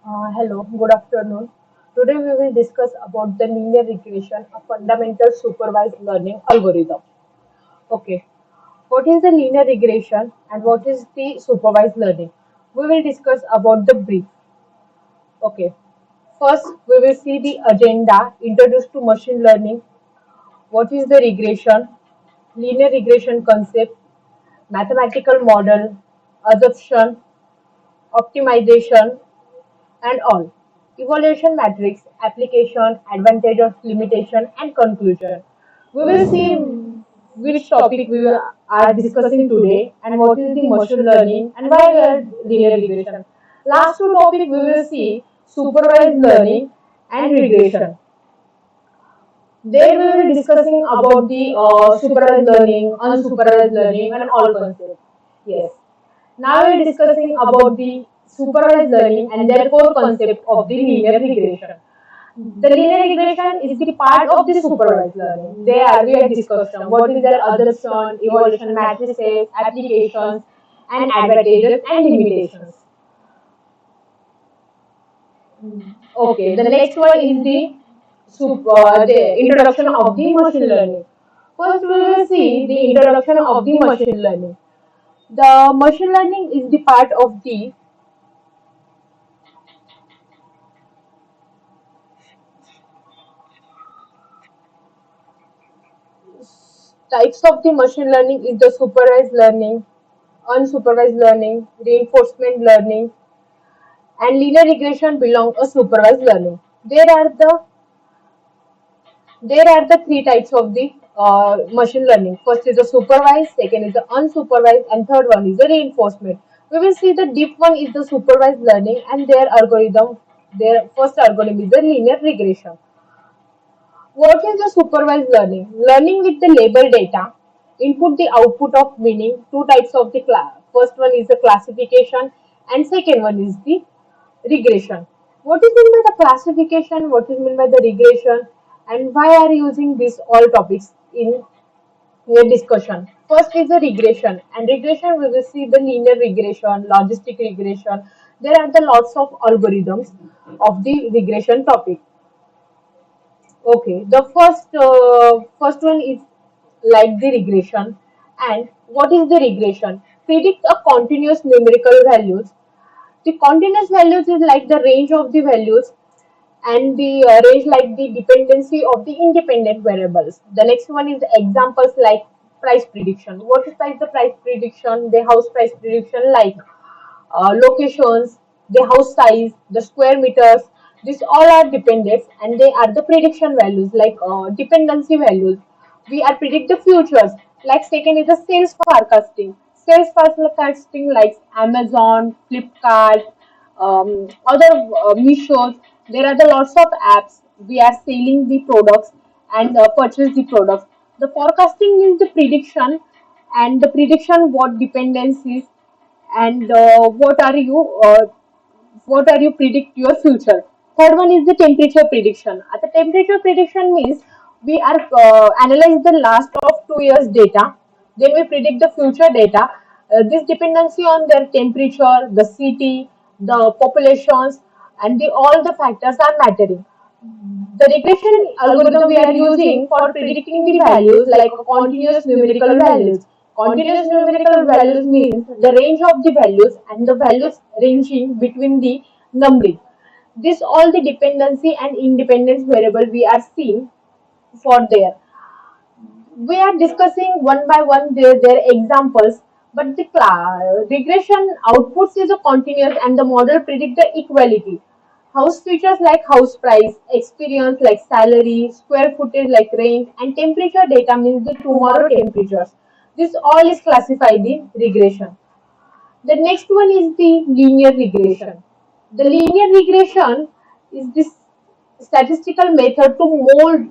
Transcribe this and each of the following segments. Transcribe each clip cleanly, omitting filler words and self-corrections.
Hello, good afternoon. Today we will discuss about the linear regression, a fundamental supervised learning algorithm. Okay, what is the linear regression and what is the supervised learning? We will discuss about the brief. Okay, first we will see the agenda, introduced to machine learning, what is the regression, linear regression concept, mathematical model, assumption, optimization, and all. Evaluation matrix, application, advantages, limitation, and conclusion. We will see which topic are discussing today and what is the machine learning and why we are linear regression. Last two topic we will see supervised learning and regression. There we will be discussing about the supervised learning, unsupervised learning, and all concepts. Yes. Now we are discussing about the supervised learning and their core concept of the linear regression. The linear regression is the part of the supervised learning. There we are discussing what is their assumption, evolution matrices, applications, and advantages and limitations. Okay, the next one is the introduction of the machine learning. First, we will see the introduction of the machine learning. The machine learning is the part of the types of the machine learning is the supervised learning, unsupervised learning, reinforcement learning, and linear regression belong to supervised learning. There are the three types of the machine learning. First is the supervised, second is the unsupervised, and third one is the reinforcement. We will see the deep one is the supervised learning, and their algorithm. Their first algorithm is the linear regression. What is the supervised learning? Learning with the label data, input the output of meaning. Two types of the class. First one is the classification, and second one is the regression. What is meant by the classification? What is meant by the regression? And why are you using these all topics in your discussion? First is the regression, and regression we will see the linear regression, logistic regression. There are the lots of algorithms of the regression topic. Okay, the first one is like the regression. And what is the regression? Predict a continuous numerical values. The continuous values is like the range of the values and the range like the dependency of the independent variables. The next one is the examples like price prediction. What is like the price prediction? The house price prediction like locations, the house size, the square meters. These all are dependent and they are the prediction values like dependency values. We are predict the futures. Like second is the sales forecasting. Sales forecasting like Amazon, Flipkart, other Misho. There are the lots of apps. We are selling the products and purchase the products. The forecasting is the prediction and the prediction what dependencies and what are you predict your future. Third one is the temperature prediction. At the temperature prediction means we are analyze the last of 2 years data, then we predict the future data. This dependency on their temperature, the city, the populations, and all the factors are mattering. The regression algorithm we are using for predicting the values like continuous numerical values. Continuous numerical values means the range of the values and the values ranging between the numbering. This all the dependency and independence variable we are seeing for there. We are discussing one by one their examples, but the regression outputs is a continuous and the model predict the equality. House features like house price, experience like salary, square footage like rent, and temperature data means the tomorrow temperatures. This all is classified in regression. The next one is the linear regression. The linear regression is this statistical method to mold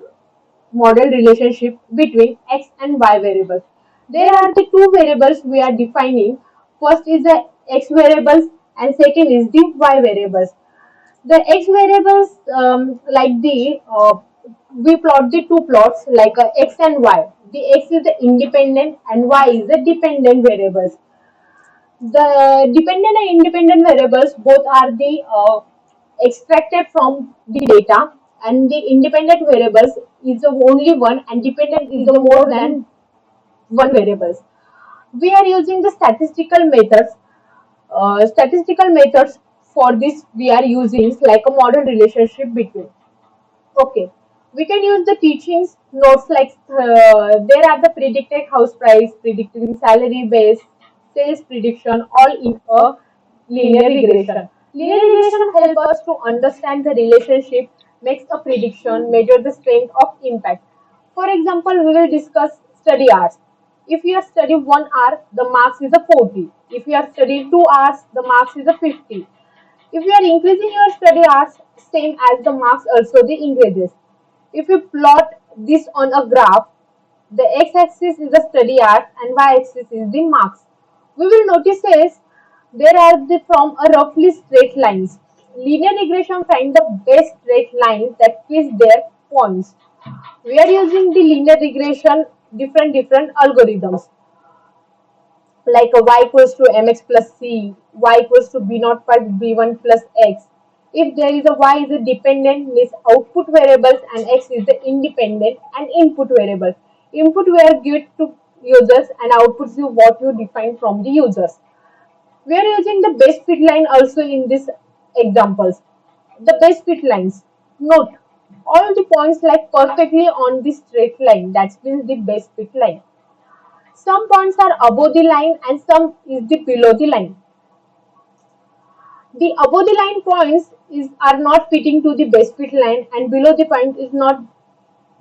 model relationship between x and y variables. There are the two variables we are defining. First is the x variables and second is the y variables. The x variables like the we plot the two plots like x and y. The x is the independent and y is the dependent variables. The dependent and independent variables both are the extracted from the data, and the independent variables is the only one and dependent is the more than one variables. We are using the statistical methods. Statistical methods for this we are using like a model relationship between. Okay, we can use the teachings notes like there are the predicted house price, predicting salary base, sales prediction, all in a linear regression. Linear regression helps us to understand the relationship, makes a prediction, measure the strength of impact. For example, we will discuss study hours. If you are studying 1 hour, the marks is a 40. If you are studying 2 hours, the marks is a 50. If you are increasing your study hours, same as the marks also the increases. If you plot this on a graph, the x-axis is the study hours and y-axis is the marks. We will notice is there are the from a roughly straight lines. Linear regression find the best straight line that fits their points. We are using the linear regression different algorithms like a y equals to mx plus c, y equals to b naught plus b1 plus x. If there is a y is a dependent means output variables and x is the independent and input variables. Input were given to users and outputs you what you define from the users. We are using the best fit line also in these examples. The best fit lines. Note all the points lie perfectly on the straight line. That means the best fit line. Some points are above the line and some is the below the line. The above the line points are not fitting to the base fit line and below the point is not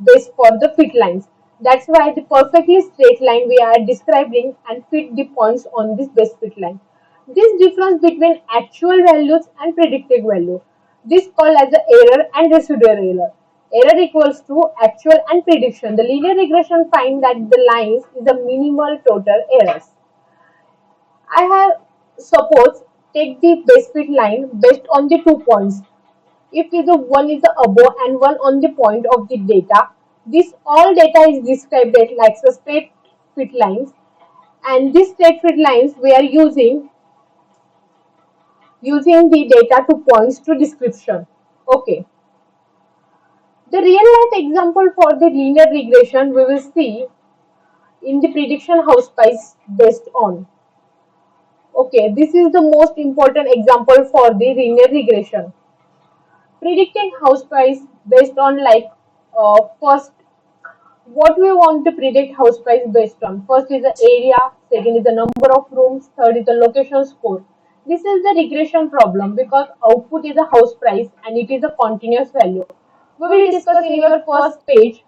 base for the fit lines. That's why the perfectly straight line we are describing and fit the points on this base fit line. This difference between actual values and predicted value. This called as the error and residual error. Error equals to actual and prediction. The linear regression find that the lines is the minimal total errors. I have suppose take the base fit line based on the 2 points. If is the one is the above and one on the point of the data, this all data is described as like the straight fit lines, and these straight fit lines we are using the data to points to description. Okay. The real life example for the linear regression we will see in the prediction house price based on. Okay, this is the most important example for the linear regression. Predicting house price based on like first what we want to predict house price based on. First is the area, second is the number of rooms, third is the location score. This is the regression problem because output is a house price and it is a continuous value. We will discuss in your first page.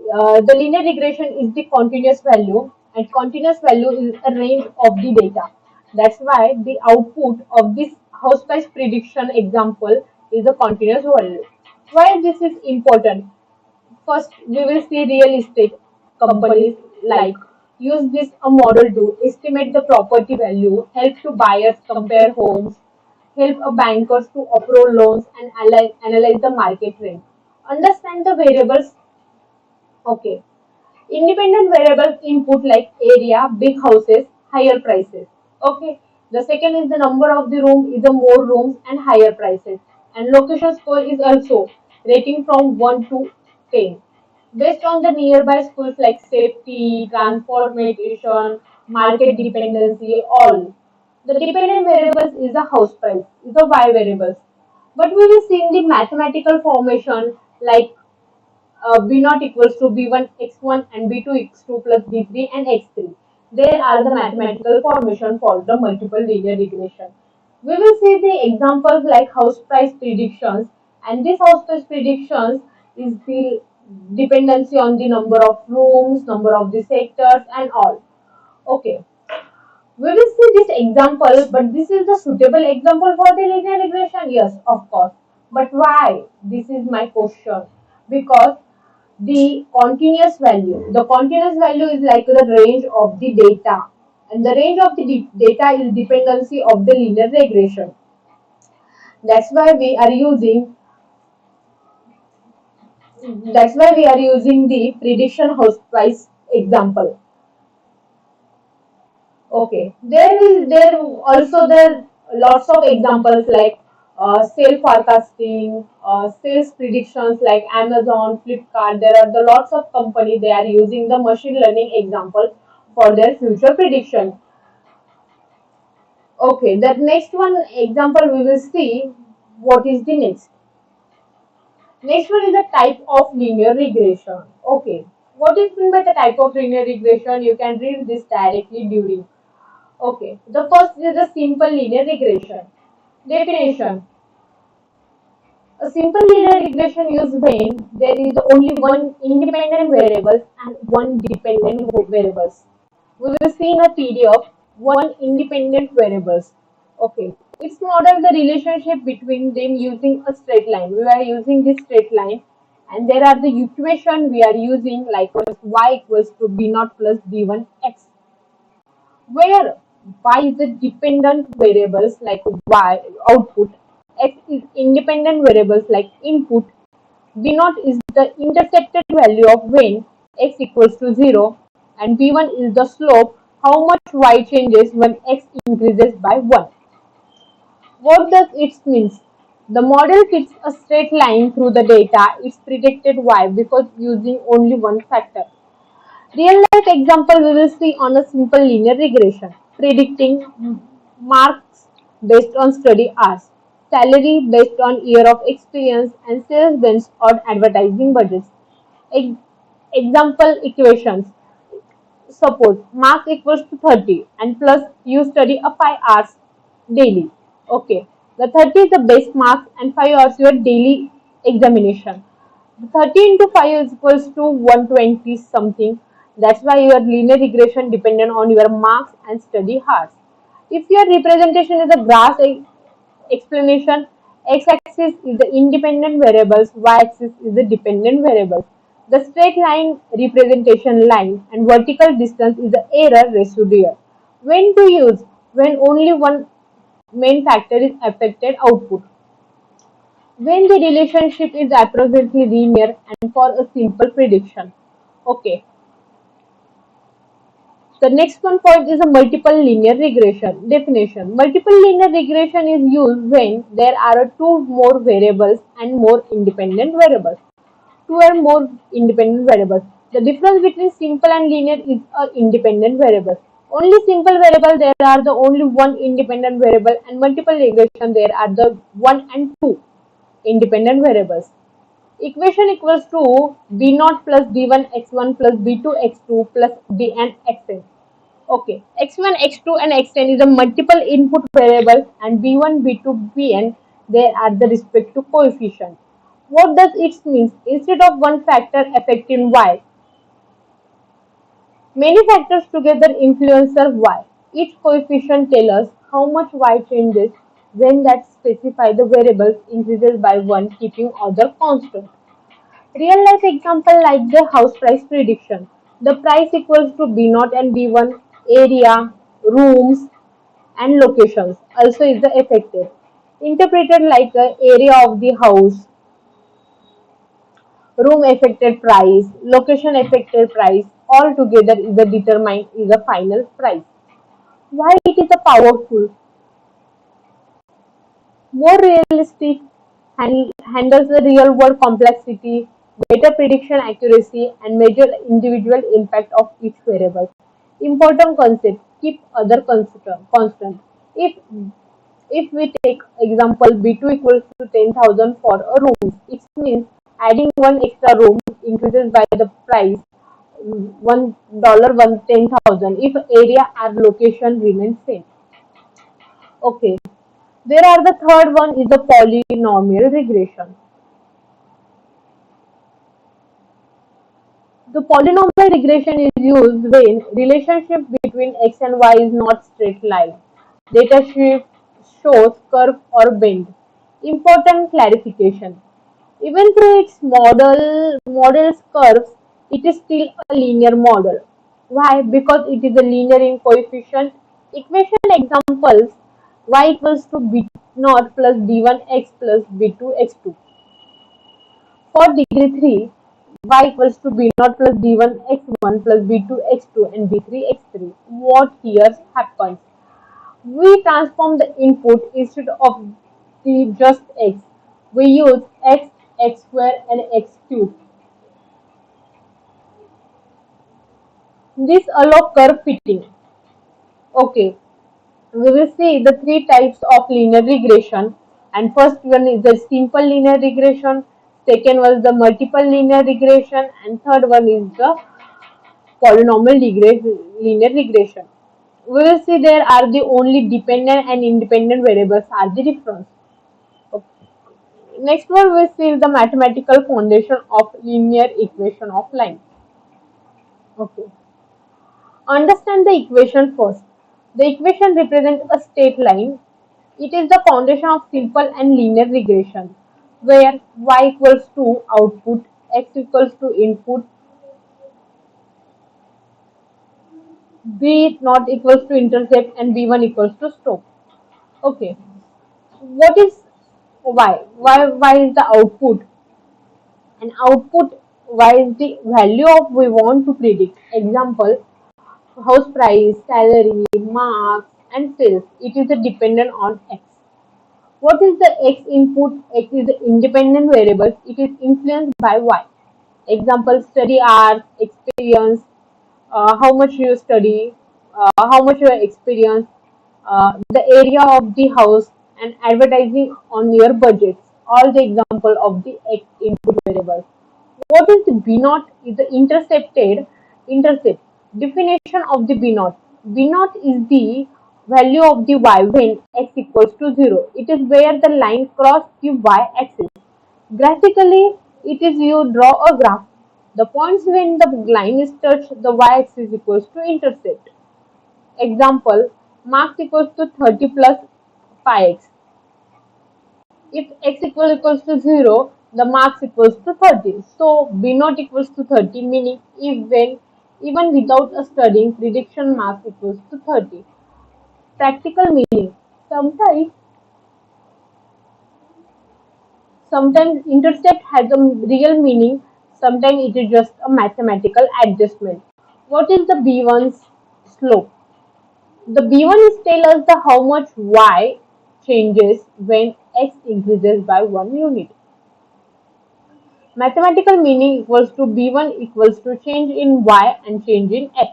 The linear regression is the continuous value and continuous value is a range of the data. That's why the output of this house price prediction example is a continuous value. Why this is important? First, we will see real estate companies like use this a model to estimate the property value, help to buyers compare homes, help a bankers to approve loans and analyze the market rent. Understand the variables. Okay. Independent variables input like area, big houses, higher prices. Okay. The second is the number of the room is the more rooms and higher prices. And location score is also rating from 1 to 10. Based on the nearby schools like safety, transportation, market dependency, all. The dependent variables is the house price, is the y variables. But we will see in the mathematical formation like b naught equals to b1 x1 and b2 x2 plus b3 and x3. There are the mathematical formation for the multiple linear regression. We will see the examples like house price predictions, and this house price predictions is the dependency on the number of rooms, number of the sectors and all. Okay. We will see this example, but this is the suitable example for the linear regression? Yes, of course. But why? This is my question. Because the continuous value is like the range of the data. And the range of the data is dependency of the linear regression. That's why we are using the prediction house price example. Okay, there also there lots of examples like sale forecasting, sales predictions like Amazon, Flipkart. There are the lots of company they are using the machine learning example for their future prediction. Okay, the next one example we will see what is the next. Next one is a type of linear regression. Okay, what is meant by the type of linear regression? You can read this directly during. Okay, the first is a simple linear regression. Definition: a simple linear regression is when there is only one independent variable and one dependent variables. We will see in a PDF one independent variables. Okay, it's model the relationship between them using a straight line. We are using this straight line, and there are the equation we are using like y equals to b naught plus b1 x, where y is the dependent variables like y output, x is independent variables like input, b naught is the intercepted value of when x equals to 0, and b1 is the slope, how much y changes when x increases by 1. What does it means? The model fits a straight line through the data. It's predicted y because using only one factor. Real life example we will see on a simple linear regression, predicting marks based on study hours, salary based on year of experience, and sales based on advertising budgets. Example equations: suppose marks equals to 30 and plus you study a 5 hours daily. Okay, the 30 is the base marks and 5 hours your daily examination. 30 into 5 is equals to 120 something. That's why your linear regression dependent on your marks and study hours. If your representation is a graph explanation, x-axis is the independent variables, y-axis is the dependent variables. The straight line representation line and vertical distance is the error residue. When to use? When only one main factor is affected output. When the relationship is approximately linear and for a simple prediction. Okay. The next one point is a multiple linear regression. Definition: multiple linear regression is used when there are two more variables and more independent variables. Two or more independent variables. The difference between simple and linear is a independent variable. Only simple variable there are the only one independent variable, and multiple regression there are the one and two independent variables. Equation equals to b naught plus b1 x1 plus b2 x2 plus bn xn. Okay, x1, x2 and xn is a multiple input variable, and b1, b2, bn they are the respective coefficient. What does it mean? Instead of one factor affecting y, many factors together influence y. Each coefficient tells us how much y changes when that specify the variables increases by 1, keeping other constant. Real life example like the house price prediction. The price equals to B naught and B1, area, rooms and locations also is the affected. Interpreted like a area of the house, room affected price, location affected price, all together is the determined is the final price. Why it is a powerful? More realistic, handles the real world complexity, better prediction accuracy, and measure individual impact of each variable. Important concept: keep other constant. If we take example B2 equals to 10,000 for a room, it means adding one extra room increases by the price $1 10,000 if area or location remains same. Okay. There are the third one is the polynomial regression. The polynomial regression is used when relationship between x and y is not straight line. Data sheet shows curve or bend. Important clarification. Even though its models curves, it is still a linear model. Why? Because it is a linear in coefficient. Equation examples: y equals to b naught plus b1 x plus b2 x2. For degree 3, y equals to b naught plus b1 x1 plus b2 x2 and b3 x3. What here happens? We transform the input instead of see just x. We use x, x square and x cube. This allow curve fitting. Okay, we will see the three types of linear regression, and first one is the simple linear regression, second was the multiple linear regression, and third one is the linear regression. We will see there are the only dependent and independent variables are the difference. Okay. Next one we see the mathematical foundation of linear equation of line. Okay. Understand the equation first. The equation represents a straight line. It is the foundation of simple and linear regression, where y equals to output, x equals to input, b not equals to intercept, and b1 equals to slope. Okay, what is y? Y is the output, and output y is the value of we want to predict. Example: house price, salary, marks, and sales. It is dependent on x. What is the x input? X is the independent variable. It is influenced by y. Example: study hours, experience, how much you study, how much you experience, the area of the house, and advertising on your budgets. All the example of the x input variable. What is the B naught? Is the intercept. Definition of the B naught. B naught is the value of the y when x equals to 0. It is where the line crosses the y axis. Graphically, it is you draw a graph. The points when the line is touched, the y-axis equals to intercept. Example: marks equals to 30 plus 5x. If x equals to 0, the marks equals to 30. So b naught equals to 30, meaning even without a studying, prediction marks equals to 30. Practical meaning: sometimes sometimes intercept has a real meaning, sometimes it is just a mathematical adjustment. What is the B1's slope? The B1 is tell us the how much y changes when x increases by 1 unit. Mathematical meaning equals to B1 equals to change in y and change in x.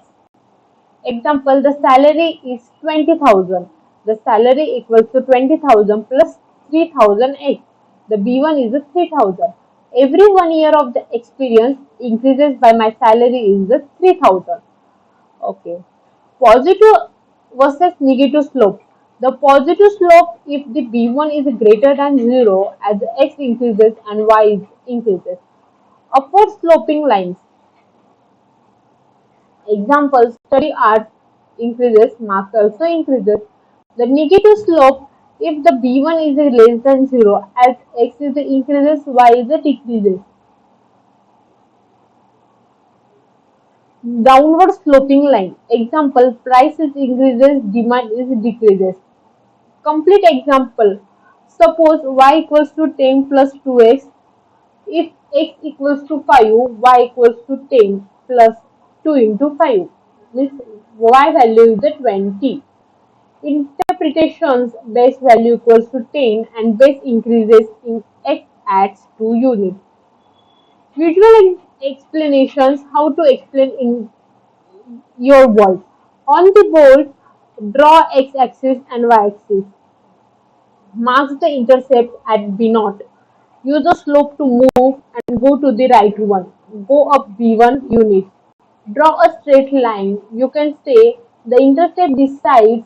Example: the salary is 20,000. The salary equals to 20,000 plus 3,000x. The B1 is 3,000. Every 1 year of the experience increases by my salary is the 3,000. Okay. Positive versus negative slope. The positive slope if the B1 is greater than 0 as x increases and y increases. Upward sloping lines. Example: study art increases, marks also increases. The negative slope if the B1 is less than 0 as x is increases, y is decreases. Downward sloping line. Example: price is increases, demand is decreases. Complete example. Suppose y equals to 10 plus 2x. If x equals to 5, y equals to 10 plus 2 into 5. Means y value is the 20. Interpretations: base value equals to 10 and base increases in x adds 2 units. Visual explanations: how to explain in your words. On the board, draw x-axis and y-axis. Marks the intercept at B naught. Use the slope to move and go to the right one. Go up B1 unit. Draw a straight line. You can say the intercept decides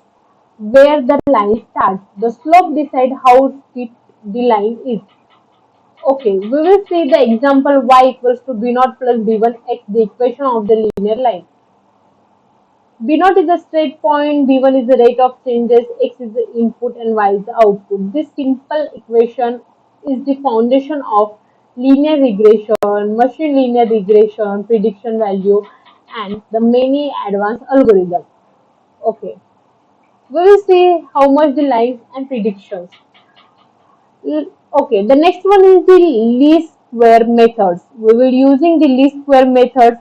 where the line starts. The slope decides how steep the line is. Okay, we will see the example y equals to b naught plus b1 x, the equation of the linear line. B naught is a straight point, B1 is the rate of changes, X is the input and Y is the output. This simple equation is the foundation of linear regression, machine linear regression, prediction value, and the many advanced algorithms. Okay, we will see how much the lines and predictions. Okay, the next one is the least square methods. We will using the least square methods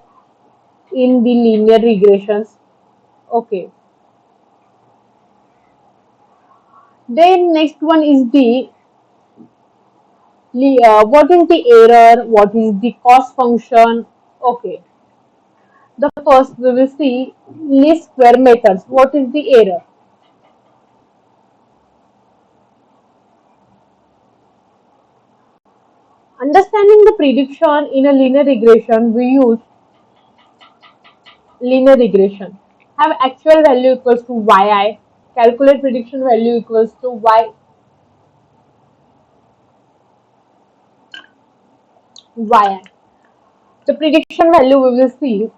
in the linear regressions. Okay. Then next one is the What is the error? What is the cost function? Okay. The first we will see least square methods. What is the error? Understanding the prediction in a linear regression, we use linear regression. Have actual value equals to yi, calculate prediction value equals to yi. The prediction value we will see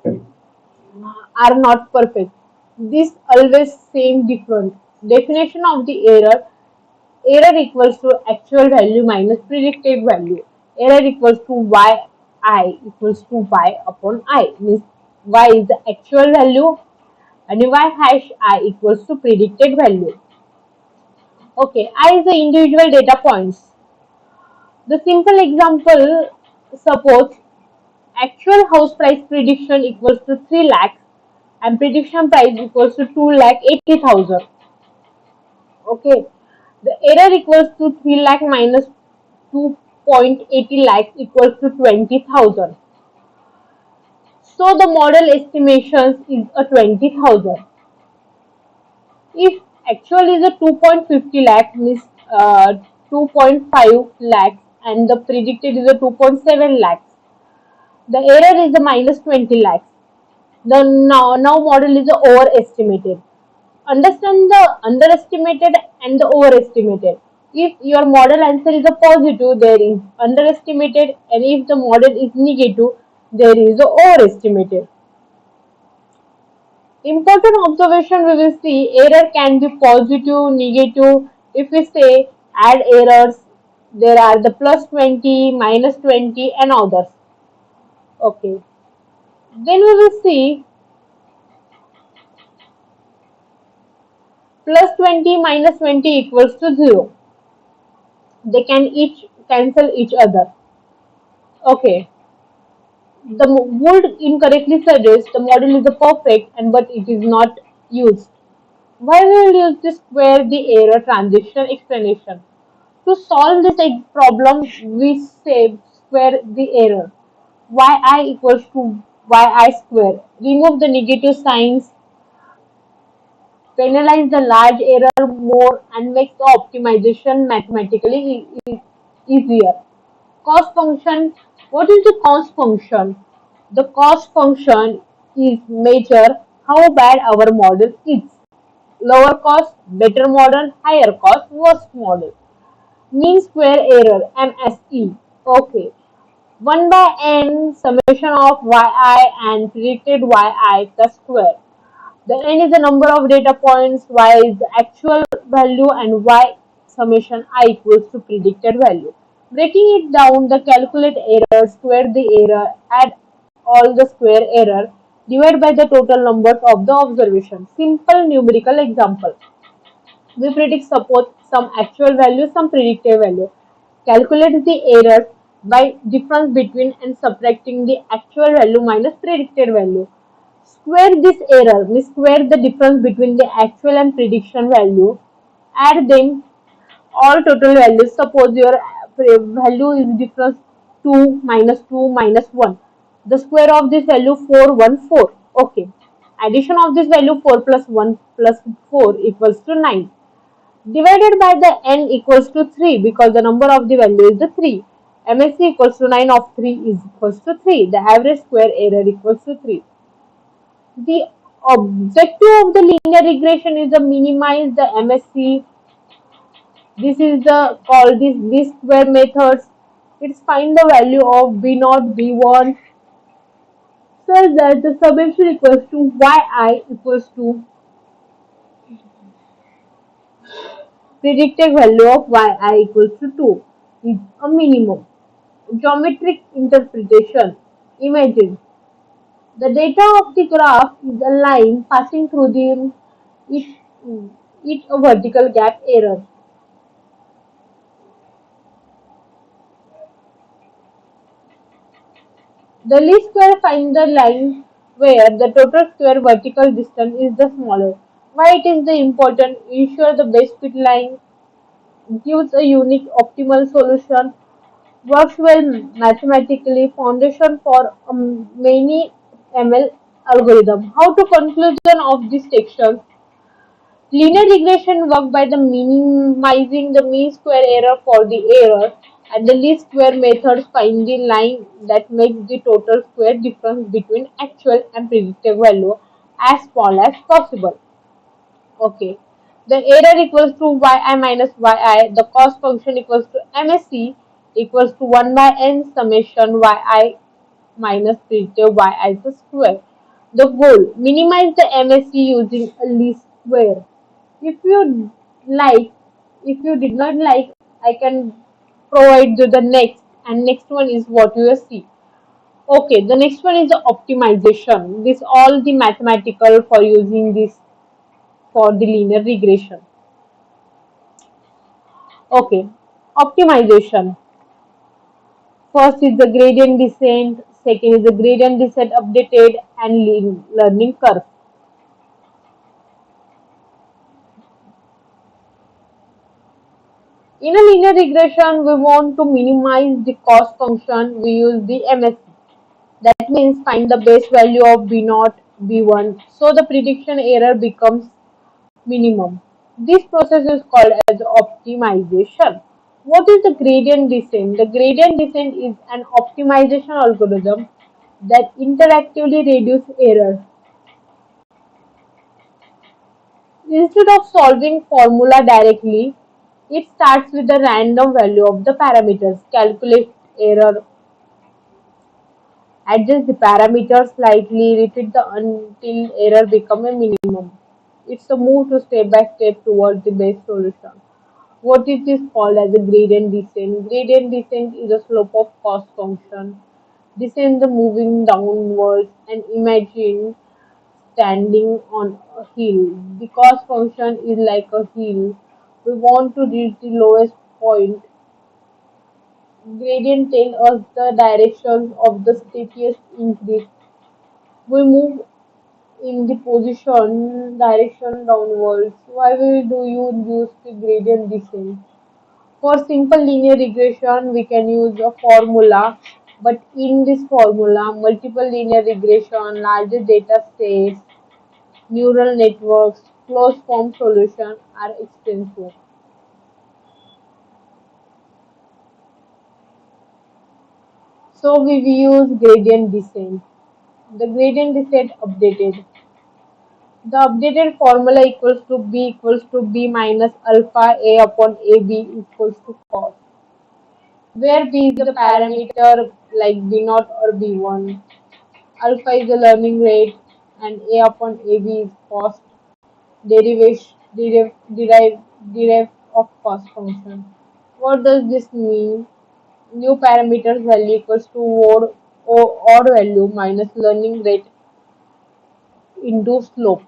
are not perfect. This always same different. Definition of the error. Error equals to actual value minus predicted value. Error equals to yi equals to y upon I. Means y is the actual value and y hash I equals to predicted value. Okay, I is the individual data points. The simple example, suppose actual house price prediction equals to 3 lakhs and prediction price equals to 2 lakh 80,000. Okay, the error equals to 3 lakh minus 2.80 lakhs equals to 20,000. So the model estimations is a 20,000. If actual is a 2.50 lakh means 2.5 lakhs and the predicted is a 2.7 lakhs. The error is a minus 20 lakhs. The now model is overestimated. Understand the underestimated and the overestimated. If your model answer is a positive, there is underestimated, and if the model is negative, there is a overestimated. Important observation we will see error can be positive, negative. If we say add errors, there are the plus 20, minus 20 and others. Okay. Then we will see plus 20 minus 20 equals to 0. They can each cancel each other. Okay. The would incorrectly suggest the model is a perfect and but it is not used. Why we will use the square the error transition explanation? To solve this problem, we say square the error. Yi equals to yi square. Remove the negative signs, penalize the large error more, and make the optimization mathematically easier. Cost function. What is the cost function? The cost function is measure how bad our model is. Lower cost, better model, higher cost, worst model. Mean square error, MSE. Okay. 1 by n summation of yi and predicted yi the square. The n is the number of data points, y is the actual value, and y summation I equals to predicted value. Breaking it down, the calculate error, square the error, add all the square error, divide by the total numbers of the observation. Simple numerical example. We predict suppose some actual value, some predicted value. Calculate the error by difference between and subtracting the actual value minus predicted value. Square this error, we square the difference between the actual and prediction value. Add them all total values. Suppose your value is difference 2 minus 1. The square of this value 414. Okay. Addition of this value 4 plus 1 plus 4 equals to 9. Divided by the n equals to 3 because the number of the value is the 3. MSE equals to 9 of 3 is equals to 3. The average square error equals to 3. The objective of the linear regression is to minimize the MSE. This is the called this square methods. It's find the value of B0, B1 such that the summation equals to yi equals to predicted value of yi equals to 2 is a minimum. Geometric interpretation. Imagine the data of the graph is a line passing through the each, each a vertical gap error. The least square finds the line where the total square vertical distance is the smaller. Why it is the important? Ensure the best fit line gives a unique optimal solution. works well mathematically, foundation for many ML algorithm. How to conclusion of this section? Linear regression work by the minimizing the mean square error for the error and the least square methods find the line that makes the total square difference between actual and predicted value as small as possible. Okay. The error equals to yi minus yi. The cost function equals to MSE equals to 1 by n summation yi minus predicted yi the square. The goal, minimize the MSE using a least square. If you like, if you did not like, I can provide you the next, and next one is what you will see. Okay, the next one is the optimization. This all the mathematical for using this for the linear regression. Okay, optimization. First is the gradient descent, second is the gradient descent updated and learning curve. In a linear regression, we want to minimize the cost function. We use the MSE. That means find the base value of B naught, B1. So the prediction error becomes minimum. This process is called as optimization. What is the gradient descent? The gradient descent is an optimization algorithm that interactively reduces error. Instead of solving formula directly, it starts with the random value of the parameters, calculate error, adjust the parameters slightly, repeat the until error become a minimum. It's a move to step by step towards the best solution. What it is called as a gradient descent. Gradient descent is a slope of cost function. Descend the moving downwards and imagine standing on a hill. The cost function is like a hill. We want to reach the lowest point. Gradient tells us the direction of the steepest increase. We move in the position direction downwards. Why do you use the gradient descent? For simple linear regression, we can use a formula, but in this formula, multiple linear regression, larger data sets, neural networks, closed form solutions are expensive. So we use gradient descent. The gradient descent updated. The updated formula equals to b minus alpha a upon ab equals to cos, where b is the parameter like b naught or b1, alpha is the learning rate, and a upon ab is cost derivation derive of cost function. What does this mean? New parameters value equals to odd value minus learning rate into slope.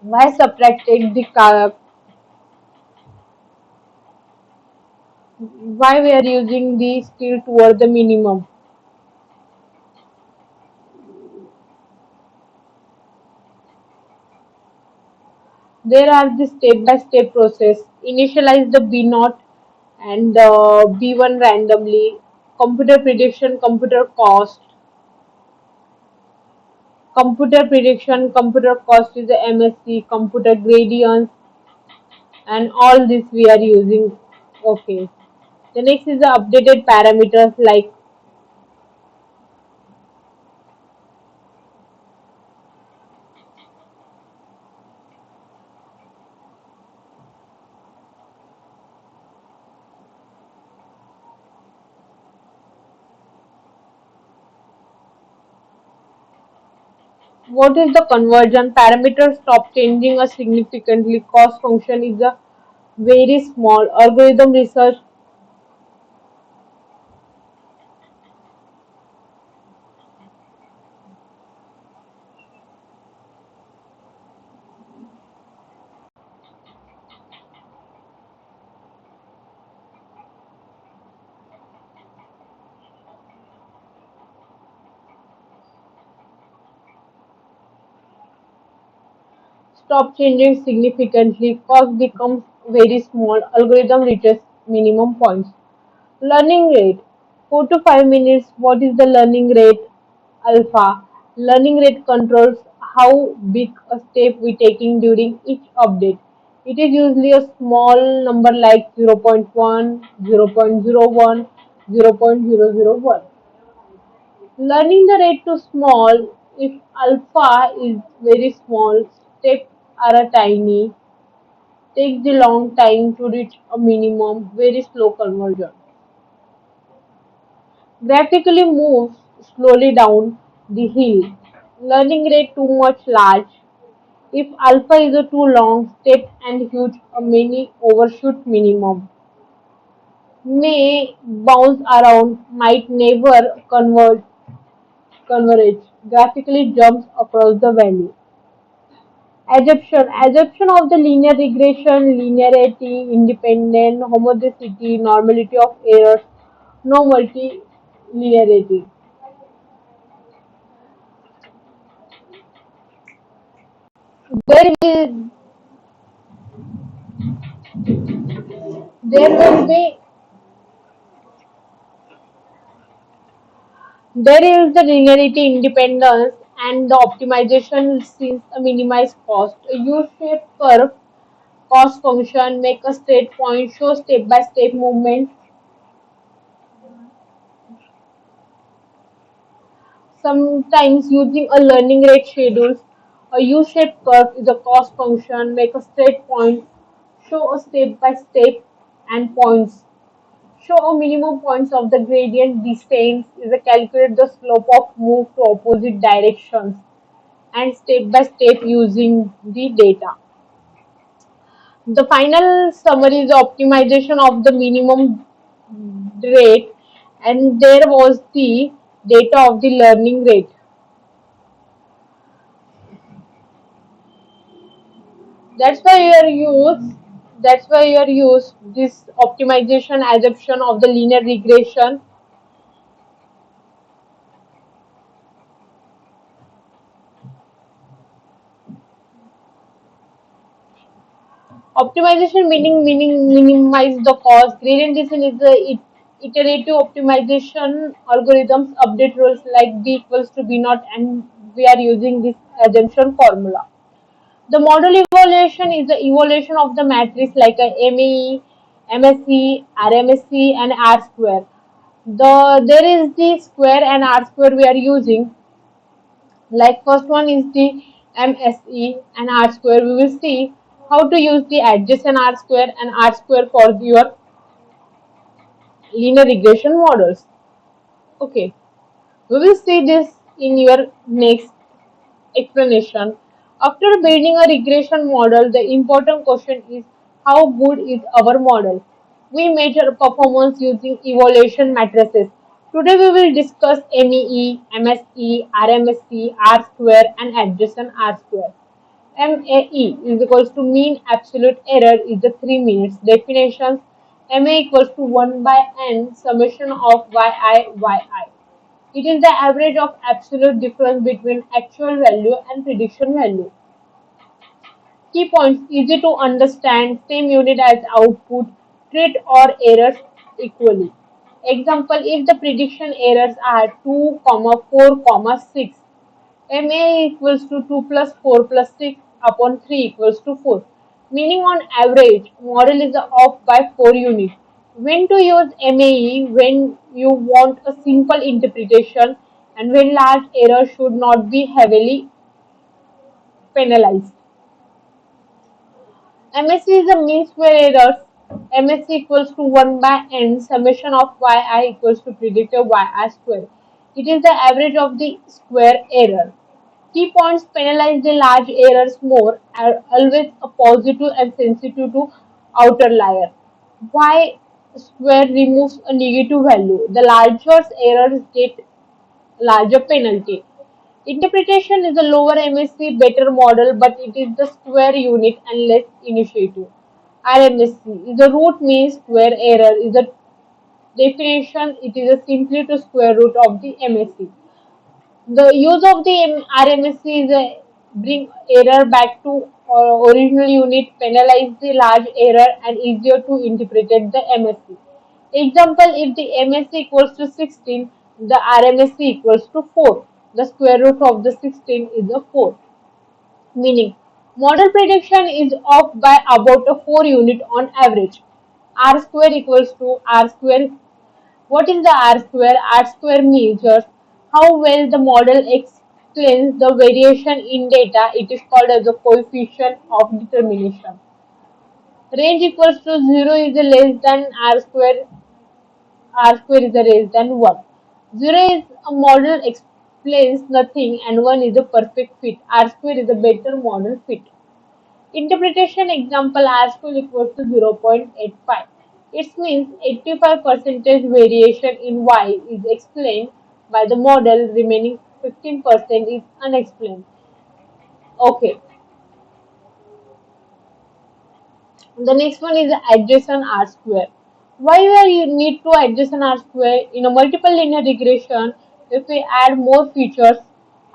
Why subtracted the why we are using the still toward the minimum? There are the step-by-step process. Initialize the B naught and B1 randomly. Computer prediction, computer cost. Computer prediction, computer cost is the MSC, computer gradients, and all this we are using. Okay. The next is the updated parameters like what is the conversion parameters stop changing or significantly. Cost function is a very small algorithm research. Stop changing significantly, cost becomes very small, algorithm reaches minimum points. Learning rate 4 to 5 minutes. What is the learning rate? Alpha. Learning rate controls how big a step we taking during each update. It is usually a small number like 0.1, 0.01, 0.001. Learning the rate to small, if alpha is very small, steps are a tiny, takes the long time to reach a minimum, very slow conversion. Graphically moves slowly down the hill. Learning rate too much large. If alpha is a too long, step and huge, a many overshoot minimum. May bounce around, might never converge. Graphically jumps across the valley. Adaptation of the linear regression, linearity, independent, homogeneity, normality of errors, no multilinearity. There will there will be there is the linearity independence and the optimization since a minimize cost. A U-shaped curve cost function make a straight point, show step by step movement. Sometimes using a learning rate schedules, a U-shaped curve is a cost function, make a straight point, show a step by step and points. Show a minimum points of the gradient descent is a calculate the slope of move to opposite directions and step by step using the data. The final summary is optimization of the minimum rate and there was the data of the learning rate. That's why you are use this optimization assumption of the linear regression. Optimization meaning minimize the cost. Gradient descent is the iterative optimization algorithms update rules like b equals to b naught and we are using this assumption formula. The model evaluation is the evaluation of the matrix like a MAE, MSE, RMSE and R square. There is the square and R square we are using. Like first one is the MSE and R square. We will see how to use the adjacent R square and R square for your linear regression models. Okay, we will see this in your next explanation. After building a regression model, the important question is how good is our model? We measure performance using evaluation matrices. Today we will discuss MEE, MSE, RMSE, R square and adjacent R square. MAE is equals to mean absolute error is the 3 minutes. Definitions MA equals to 1 by n summation of yi. It is the average of absolute difference between actual value and prediction value. Key points easy to understand, same unit as output, treat all errors equally. Example, if the prediction errors are 2, 4, 6, MA equals to 2 plus 4 plus 6 upon 3 equals to 4. Meaning on average, model is off by 4 units. When to use MAE when you want a simple interpretation and when large errors should not be heavily penalized. MSE is the mean square errors. MSE equals to 1 by n summation of yi equals to predicted yi square. It is the average of the square error. Key points penalize the large errors more, are always a positive and sensitive to outer liar. Y square removes a negative value. The larger errors get larger penalty. Interpretation is a lower MSC better model, but it is the square unit and less initiative. RMSC is the root mean square error is a definition. It is a simply to square root of the MSC. The use of the RMSE is a bring error back to original unit, penalize the large error and easier to interpret the MSE. Example, if the MSE equals to 16, the RMSE equals to 4. The square root of the 16 is a 4. Meaning, model prediction is off by about a 4 unit on average. R square equals to R square. What is the R square? R square measures how well the model explains the variation in data. It is called as the coefficient of determination. Range equals to 0 is a less than R square. R square is a less than 1. 0 is a model explains nothing and 1 is a perfect fit. R square is a better model fit. Interpretation example R square equals to 0.85. It means 85% variation in Y is explained by the model, remaining 15% is unexplained. Okay, the next one is adjacent R square. Why you need to adjacent R square? In a multiple linear regression, if we add more features,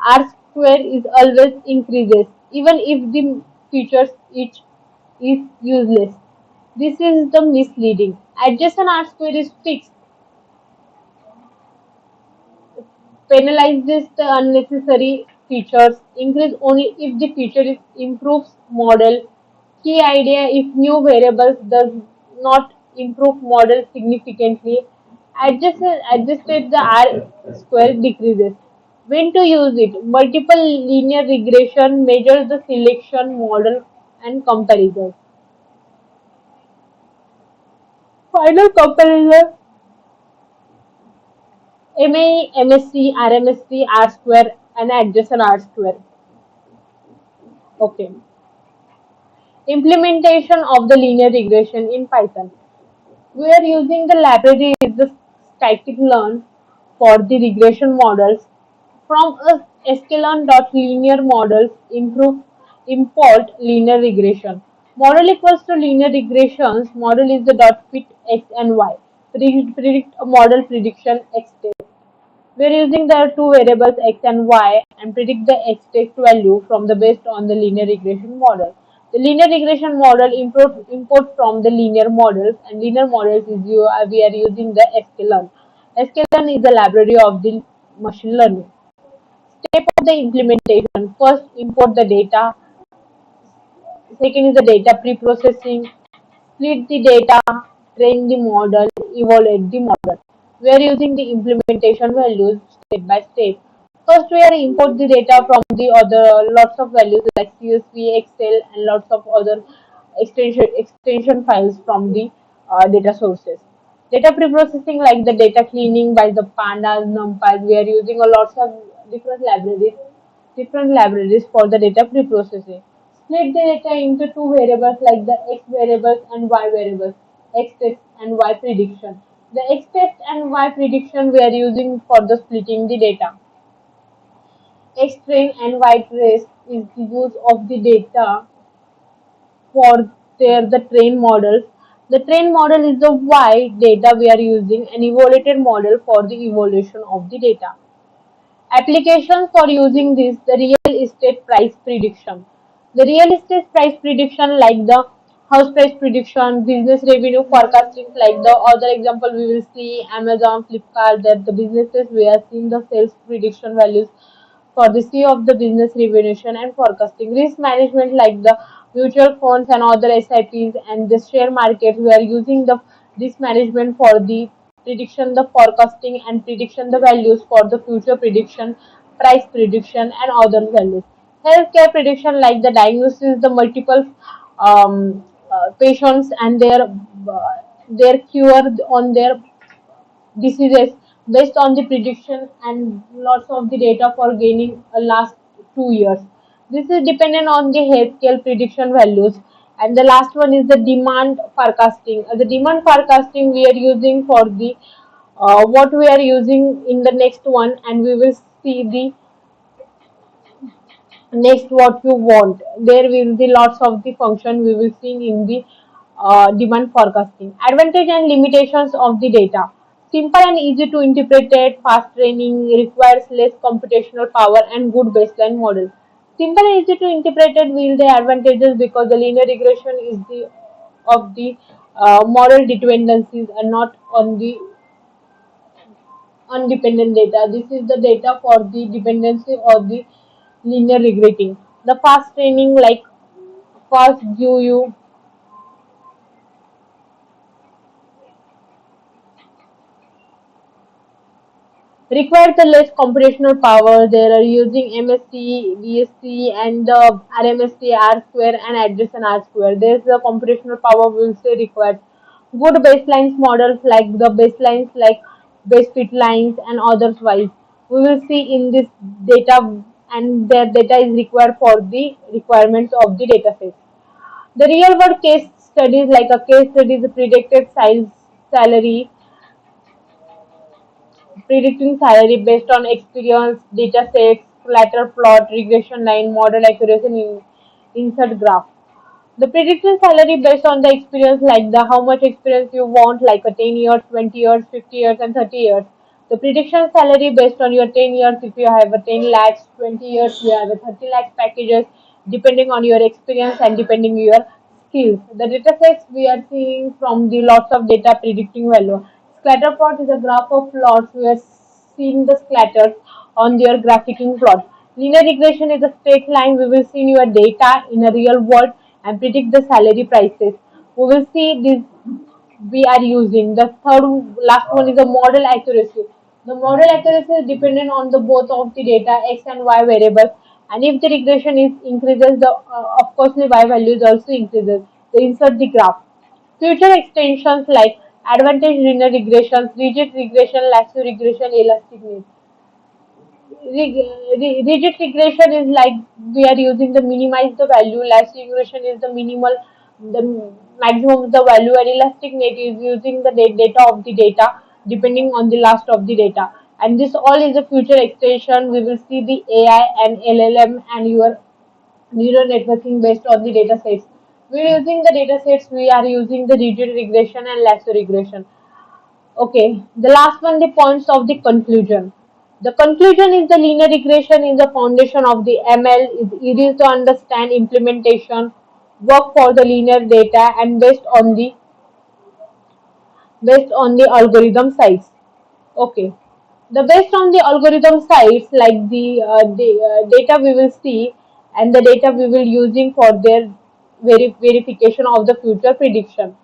R square is always increases, even if the features each is useless. This is the misleading. Adjacent R square is fixed, penalizes the unnecessary features, increase only if the feature is improves model. Key idea, if new variables does not improve model significantly, adjusted the R square decreases. When to use it? Multiple linear regression measures the selection model and comparison. Final comparison MA, MSC, RMSC, R square, and adjacent R square. Okay. Implementation of the linear regression in Python. We are using the library is the scikit-learn for the regression models. From a sklearn.linear models import linear regression. Model equals to linear regressions. Model is the dot fit x and y. Predict a model prediction x test. We are using the two variables x and y and predict the x test value from the based on the linear regression model. The linear regression model import from the linear models, and linear models is we are using the sklearn. Sklearn is the library of the machine learning. Step of the implementation. First, import the data. Second is the data pre-processing. Split the data, train the model, evaluate the model. We are using the implementation values step by step. First, we are import the data from the other lots of values like CSV, Excel, and lots of other extension files from the data sources. Data pre-processing like the data cleaning by the pandas, numpys. We are using a lots of different libraries for the data pre-processing. Split the data into two variables like the x variables and y variables, x test and y prediction. The x test and y prediction we are using for the splitting the data. X train and y trace is the use of the data for the train models. The train model is the y data we are using, an evaluated model for the evaluation of the data. Applications for using this, the real estate price prediction. The real estate price prediction like the house price prediction, business revenue forecasting like the other example we will see Amazon, Flipkart, that the businesses we are seeing the sales prediction values for the C of the business revenue and forecasting. Risk management like the mutual funds and other SIPs and the share market, we are using the risk management for the prediction, the forecasting and prediction the values for the future prediction, price prediction and other values. Healthcare prediction like the diagnosis, the multiple patients and their cure on their diseases based on the prediction and lots of the data for gaining a last 2 years. This is dependent on the healthcare prediction values. And the last one is the demand forecasting. The demand forecasting we are using for the what we are using in the next one, and we will see the next what you want. There will be lots of the function we will see in the demand forecasting. Advantage and limitations of the data. Simple and easy to interpret, fast training, requires less computational power and good baseline model. Simple and easy to interpret will the advantages because the linear regression is the of the model dependencies and not on the undependent data. This is the data for the dependency or the linear regretting. The fast training like fast GUI requires the less computational power. They are using MST, DST, and the RMSE R square and adjacent R square. There is the computational power will say required. Good baselines models like the baselines like base fit lines and others wise. We will see in this data and their data is required for the requirements of the data set. The real world case studies like a case study is a predicted size salary predicting salary based on experience, data sets, scatter plot, regression line, model accuracy, and insert graph. The predicted salary based on the experience, like the how much experience you want, like a 10 years, 20 years, 50 years, and 30 years. The prediction salary based on your 10 years, if you have a 10 lakhs, 20 years, you have a 30 lakhs packages, depending on your experience and depending on your skills. The data sets we are seeing from the lots of data predicting value. Scatter plot is a graph of plots. We are seeing the scatters on their graphing plot. Linear regression is a straight line. We will see your data in a real world and predict the salary prices. We will see this we are using. The third last one is the model accuracy. The model accuracy is dependent on the both of the data x and y variables, and if the regression is increases, the of course the y value is also increases. So insert the graph. Future extensions like advantage linear regression, rigid regression, lasso regression, elastic net. Rigid regression is like we are using the minimize the value. Lasso regression is the minimal, the maximum of the value, and elastic net is using the data of the data depending on the last of the data. And this all is a future extension. We will see the AI and LLM and your neural networking based on the data sets. We are using the data sets. We are using the rigid regression and lasso regression. Okay, the last one, the points of the conclusion. The conclusion is the linear regression is the foundation of the ML, is easy to understand implementation, work for the linear data and based on the algorithm size. Okay, the based on the algorithm size like the data we will see and the data we will using for their verification of the future prediction.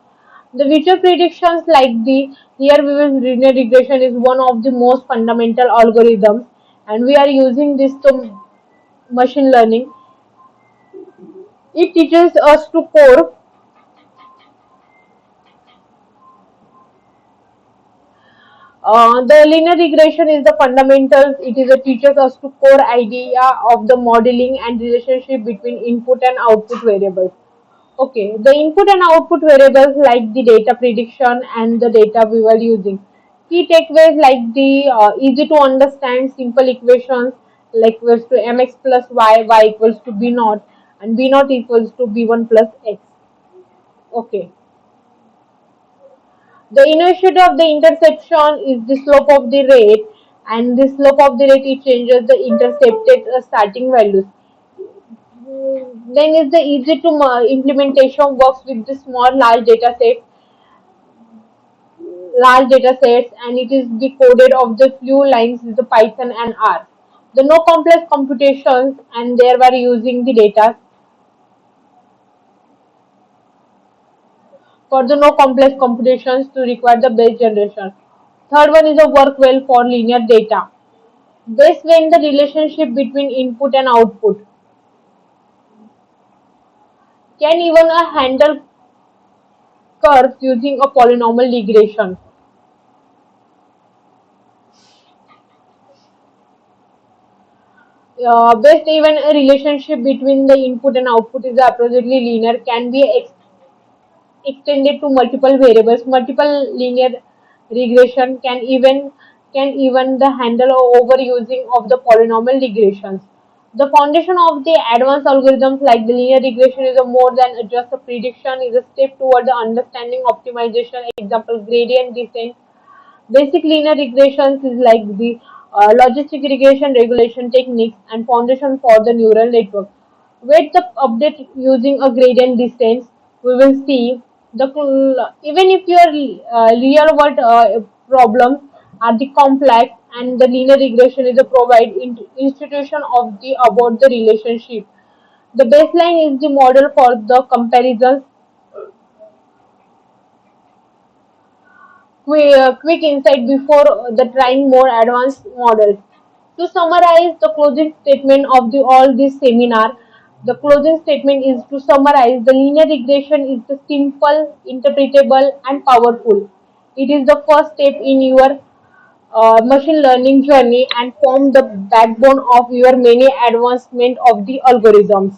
The future predictions like the here we will linear regression is one of the most fundamental algorithms and we are using this to machine learning. It teaches us to code. The linear regression is the fundamentals. It is a teaches us to core idea of the modeling and relationship between input and output variables. Okay, the input and output variables like the data prediction and the data we were using. Key takeaways like the easy to understand simple equations like equals to mx plus y equals to b naught, and b naught equals to b1 plus x. Okay. The initiative of the interception is the slope of the rate, and the slope of the rate it changes the intercepted starting values. Then is the easy to implementation works with the small large data sets and it is decoded of the few lines with the Python and R. The no complex computations and there were using the data for the no complex computations to require the base generation. Third one is a work well for linear data. Base when the relationship between input and output can even a handle curves using a polynomial regression. Best even a relationship between the input and output is approximately linear can be extended to multiple variables. Multiple linear regression can even the handle over using of the polynomial regressions. The foundation of the advanced algorithms like the linear regression is a more than just a prediction, is a step toward the understanding optimization. Example gradient descent. Basic linear regressions is like the logistic regression regulation techniques and foundation for the neural network. With the update using a gradient descent, we will see Even if your real world problems are the complex, and the linear regression is a provide institution of the about the relationship. The baseline is the model for the comparisons. Quick insight before the trying more advanced models. To summarize the closing statement of all this seminar, the closing statement is to summarize the linear regression is the simple, interpretable, and powerful. It is the first step in your machine learning journey and form the backbone of your many advancement of the algorithms.